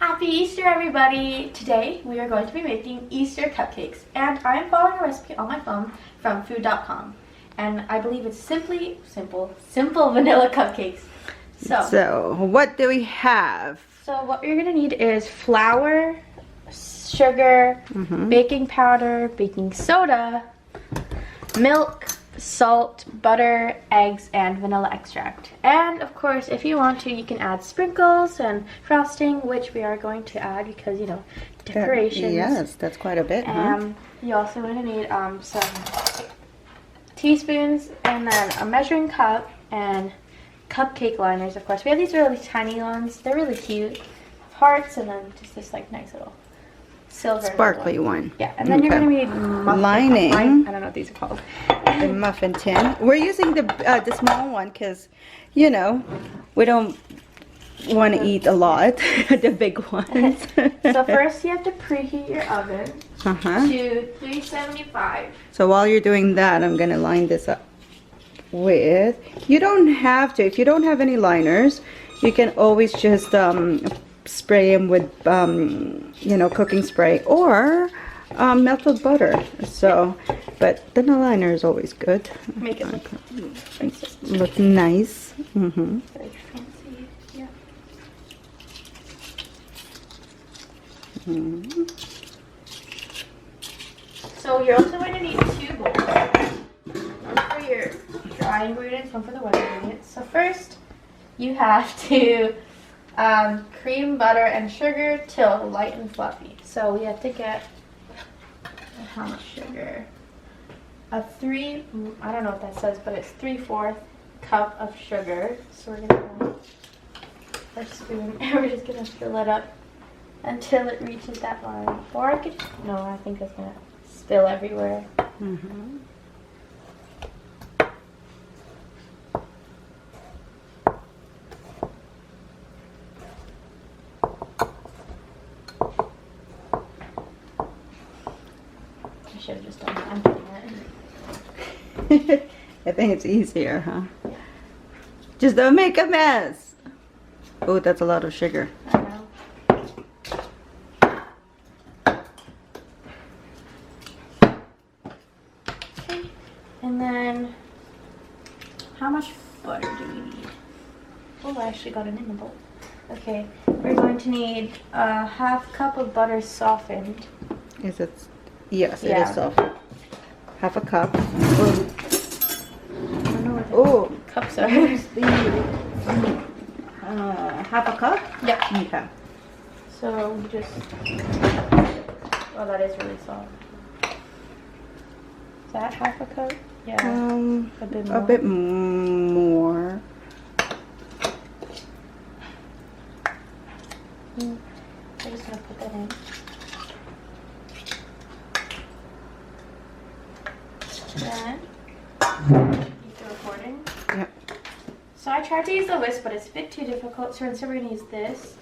Happy Easter, everybody! Today we are going to be making Easter cupcakes, and I am following a recipe on my phone from food.com, and I believe it's simple vanilla cupcakes. So what do we have? So what you're gonna need is flour, sugar, baking powder, baking soda, milk, salt, butter, eggs, and vanilla extract. And of course, if you want to, you can add sprinkles and frosting, which we are going to add because, you know, decorations. Yes, that's quite a bit. You also going to need some teaspoons, and then a measuring cup, and cupcake liners, of course. We have these really tiny ones. They're really cute. Hearts, and then just this like nice little silver sparkly one. Yeah, and then you're going to need muffin lining. I don't know what these are called. The muffin tin. We're using the small one because, you know, we don't want to eat a lot. The big ones. So first you have to preheat your oven to 375. So while you're doing that, I'm going to line this up with, you don't have to, if you don't have any liners, you can always just spray them with you know, cooking spray or melted butter. So, but the liner is always good. Make it look nice. Very fancy. Yeah. So you're also going to need 2 bowls. One for your dry ingredients, one for the wet ingredients. So first, you have to cream butter and sugar till light and fluffy. So we have to get, how much sugar? I don't know what that says, but it's 3/4 cup of sugar. So we're gonna go our spoon and we're just gonna fill it up until it reaches that line. Or I could, no, I think it's gonna spill everywhere. I should have just done that. I'm doing it. I think it's easier, huh? Just don't make a mess. Oh, that's a lot of sugar. I know. Okay. And then, how much butter do we need? Oh, I actually got it in the bowl. Okay, we're going to need a 1/2 cup of butter softened. Is it? Yes, it Yeah. is soft. 1/2 cup. I don't know what Oh, cups are. where's the 1/2 cup? Yep. Okay. So we just, oh, that is really soft. Is that 1/2 cup? Yeah. A bit more. A bit more. I'm just gonna put that in. Then, keep the recording. Yep. So I tried to use the whisk, but it's a bit too difficult, so instead we're gonna use this.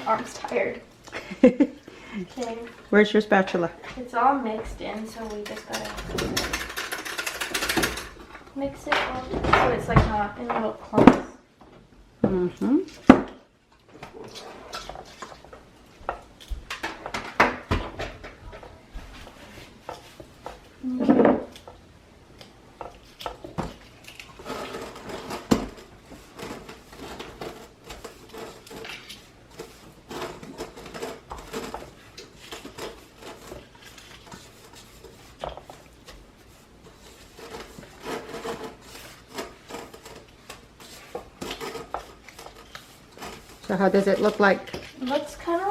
Arm's tired. Okay. Where's your spatula? It's all mixed in, so we just gotta mix it all so it's like not in little clumps. So how does it look like? It looks kind of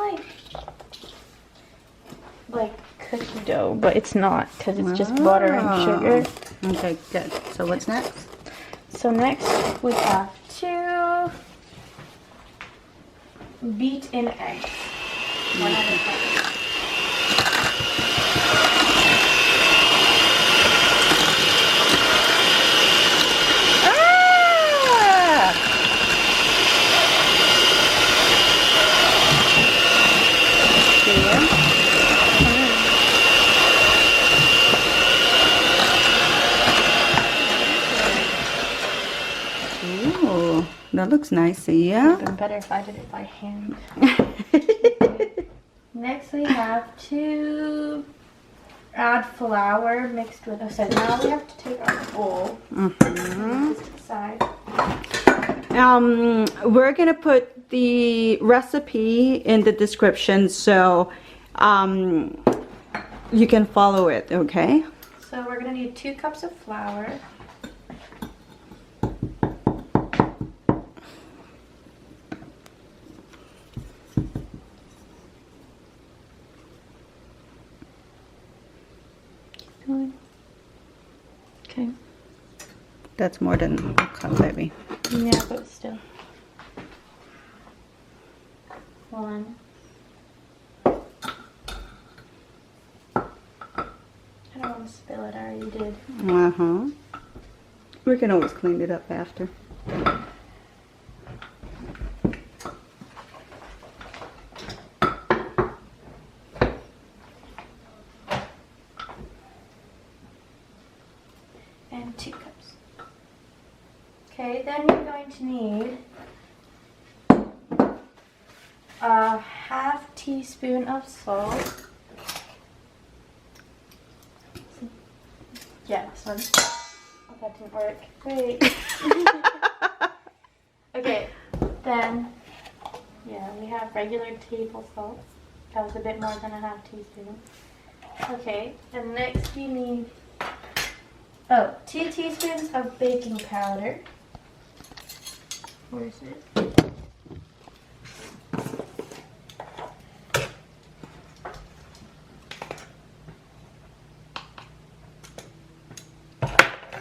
like cookie dough, but it's not because it's just butter and sugar. Okay, good. So what's next? So next we have to beat in eggs. 1 at a time. That looks nice, It would yeah. have been better if I did it by hand. Okay. Next we have to add flour mixed with, so now we have to take our bowl, Mhm. this to the side. We're gonna put the recipe in the description so you can follow it, okay? So we're gonna need 2 cups of flour. Okay. That's more than a cup, baby. Yeah, but still. 1. I don't want to spill it, I already did. Uh-huh. We can always clean it up after. And 2 cups. Okay, then you're going to need a half teaspoon of salt. Yeah, this one. Oh, that didn't work. Wait. Okay, then, yeah, we have regular table salt. That was a bit more than a half teaspoon. Okay, and next you need 2 teaspoons of baking powder. Where is it?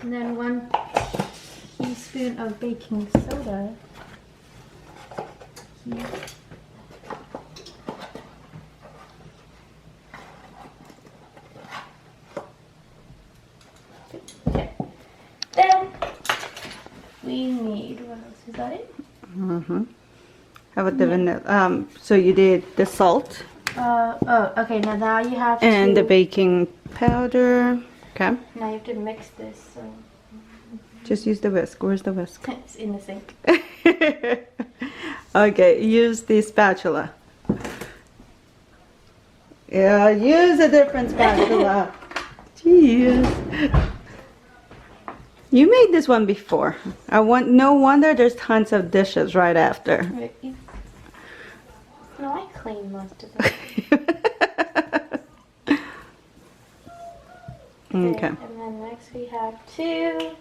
And then 1 teaspoon of baking soda. Here. Okay. Then we need, what else is that it? Mm-hmm. How about the vanilla? So you did the salt Okay, now you have and to... the baking powder. Okay. Now you have to mix this, so... Just use the whisk. Where's the whisk? It's in the sink. Okay, use the spatula. Yeah, use a different spatula. Jeez. You made this one before. No wonder there's tons of dishes right after. No, I clean most of them. Okay. And then next we have 2.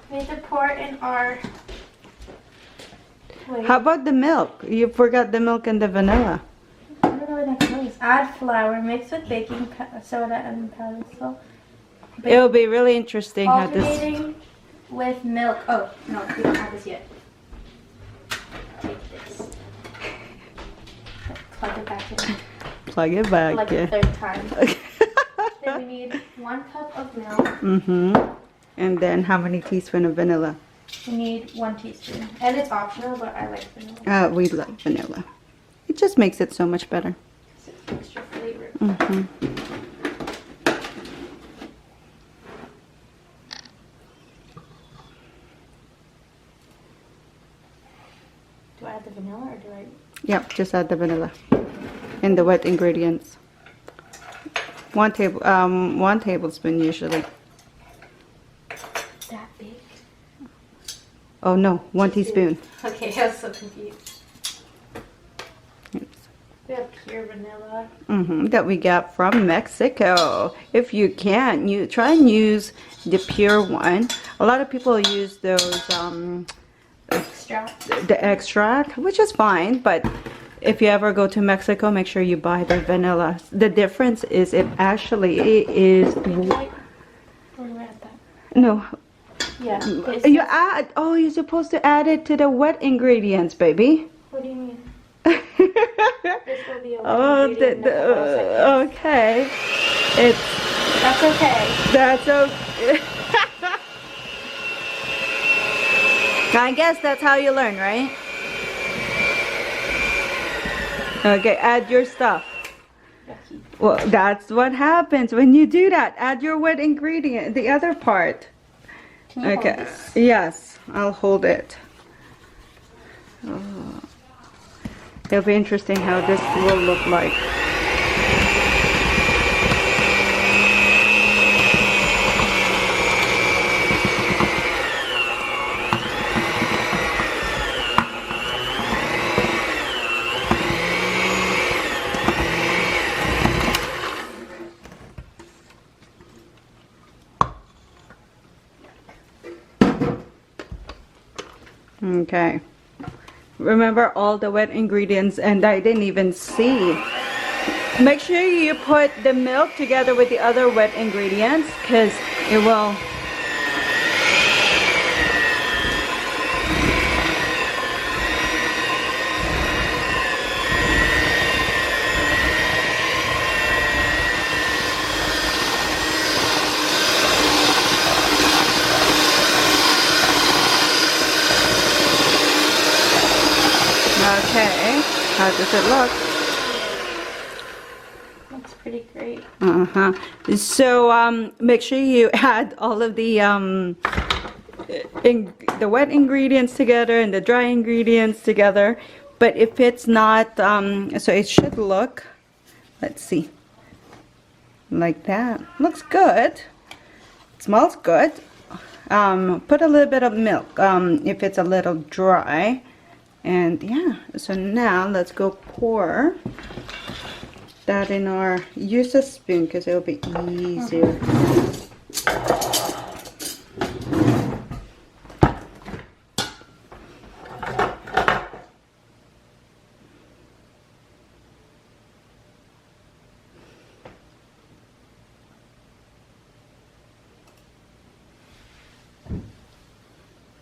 We have to pour in our... Wait, How about the milk? You forgot the milk and the vanilla. I don't know where that goes. Add flour, mix with baking soda and powdered salt. It'll be really interesting how this... Alternating with milk. Oh, no, we don't have this yet. Take this. Plug it back in. Plug it back Like in. the 3rd time. Then we need 1 cup of milk. Mm-hmm. And then how many teaspoons of vanilla? We need 1 teaspoon. And it's optional, but I like vanilla. We like vanilla. It just makes it so much better. It's extra flavor. Mm-hmm. Do I add the vanilla or do I... Yep, just add the vanilla and the wet ingredients. 1 tablespoon usually. That big? Oh no, 1 teaspoon. Okay, I was so confused. Yes. We have pure vanilla. That we got from Mexico. If you can, you try and use the pure one. A lot of people use those Extract. the extract, which is fine, but if you ever go to Mexico, make sure you buy the vanilla. The difference is it actually is Where do I add that? no. Yeah. You add. Oh, you're supposed to add it to the wet ingredients, baby. What do you mean? This will be a Oh, ingredient in a couple of seconds. okay. It's That's okay. that's okay. I guess that's how you learn, right? Okay, add your stuff. yucky. Well, that's what happens when you do that. Add your wet ingredient, the other part. Can you hold Okay. this? Yes, I'll hold it. Oh. It'll be interesting how this will look like. Okay. Remember all the wet ingredients, and I didn't even see. Make sure you put the milk together with the other wet ingredients because it will. Okay, how does it look? Looks pretty great. Uh-huh. So make sure you add all of the wet ingredients together and the dry ingredients together. But if it's not, so it should look, let's see, like that. Looks good. It smells good. Put a little bit of milk if it's a little dry. And yeah, so now let's go pour that in our, use a spoon because it'll be easier.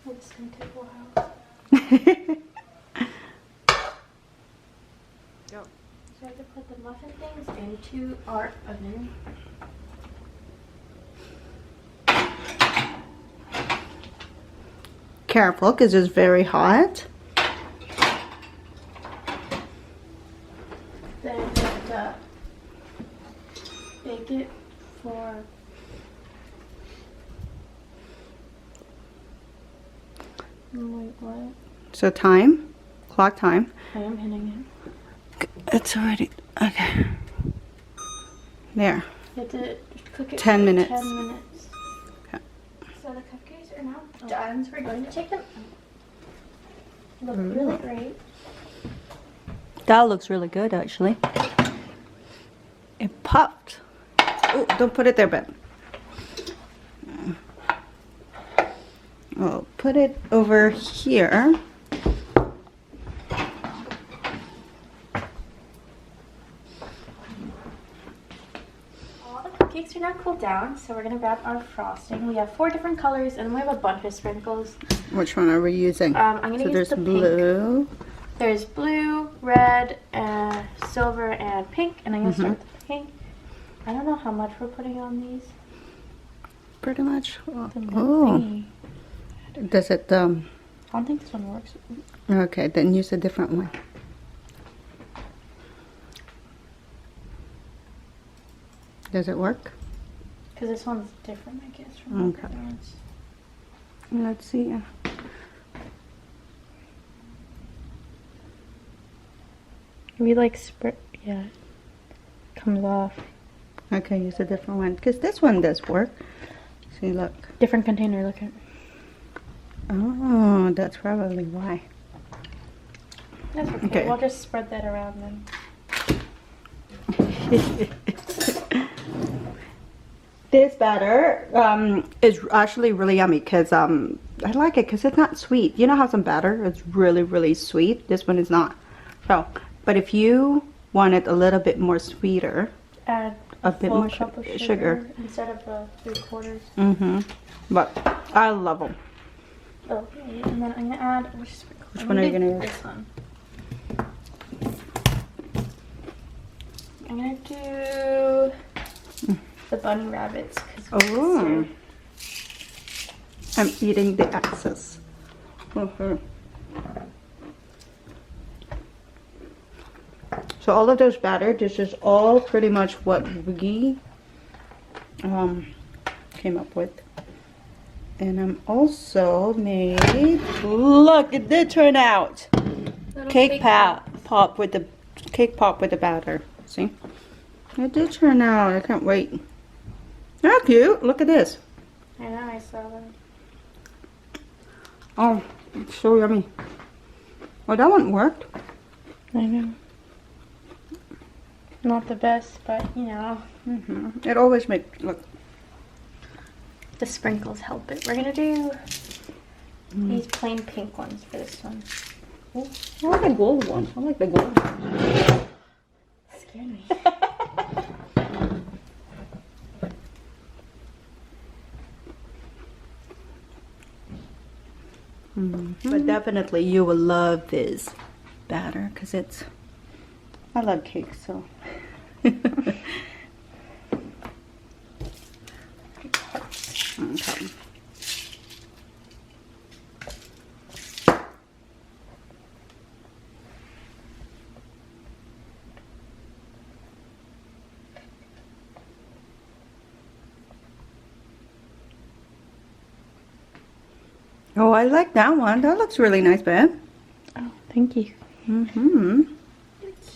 It's gonna take a while. So I have to put the muffin things into our oven. Careful because it's very hot. Then we have to bake it for wait, what? So time, clock time. I am hitting It's already, okay. There. it. You have to cook it 10 for minutes. 10 minutes. Okay. So the cupcakes are now done. So we're going to take them out. Look really great. That looks really good actually. It popped. Oh, don't put it there, Ben. I'll put it over here. All the cupcakes are now cooled down, so we're gonna grab our frosting. We have 4 different colors, and we have a bunch of sprinkles. Which one are we using? I'm gonna so use there's the pink. blue. There's blue, red, silver, and pink, and I'm gonna start with the pink. I don't know how much we're putting on these. Pretty much. The Oh, thingy. does it? I don't think this one works. Okay, then use a different one. Does it work? Because this one's different, I guess, from the Okay. other ones. Let's see. We like spread, yeah, comes off. Okay, use a different one because this one does work. See, look. Different container, look at. Oh, that's probably why. That's okay. Okay. We'll just spread that around then. This batter is actually really yummy because I like it because it's not sweet. You know how some batter is really, really sweet? This one is not. So, but if you want it a little bit more sweeter, Add a bit full more cup of sugar. instead of 3/4. Mm-hmm. But I love them. Okay, and then I'm gonna add which one are you gonna use? This one. I'm gonna do the bunny rabbits. Oh. I'm eating the excess. So all of those batter, this is all pretty much what we came up with. And I'm also made, look, it did turn out. Cake pop with the batter. See? It did turn out. I can't wait. How cute. Look at this. I know, I saw that. Oh, it's so yummy. Well, that one worked. I know. Not the best, but you know. It always makes, look. The sprinkles help it. We're gonna do these plain pink ones for this one. Oh, I like the gold one. I like the gold one. Scared me. But definitely you will love this batter because I love cake, so. Okay. Oh, I like that one. That looks really nice, babe. Oh, thank you.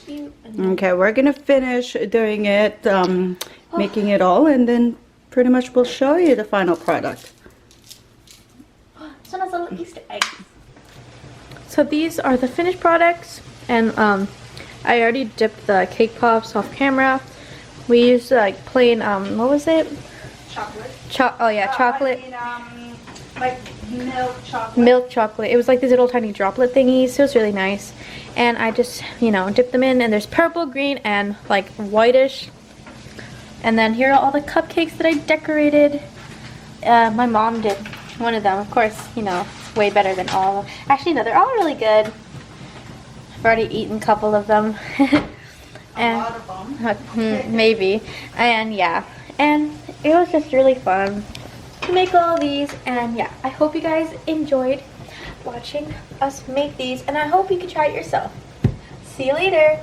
Cute. Okay, we're gonna finish doing it, making it all, and then pretty much we'll show you the final product. This one has little Easter eggs. So these are the finished products, and I already dipped the cake pops off camera. We used like plain what was it? Chocolate. Chocolate. Like milk chocolate. Milk chocolate. It was like these little tiny droplet thingies. So it was really nice. And I just, you know, dipped them in, and there's purple, green, and like whitish. And then here are all the cupcakes that I decorated. My mom did one of them. Of course, you know, it's way better than all of them. Actually, no, they're all really good. I've already eaten a couple of them. And, a lot of them. maybe. And yeah, and it was just really fun to make all these. And yeah, I hope you guys enjoyed watching us make these, and I hope you can try it yourself. See you later.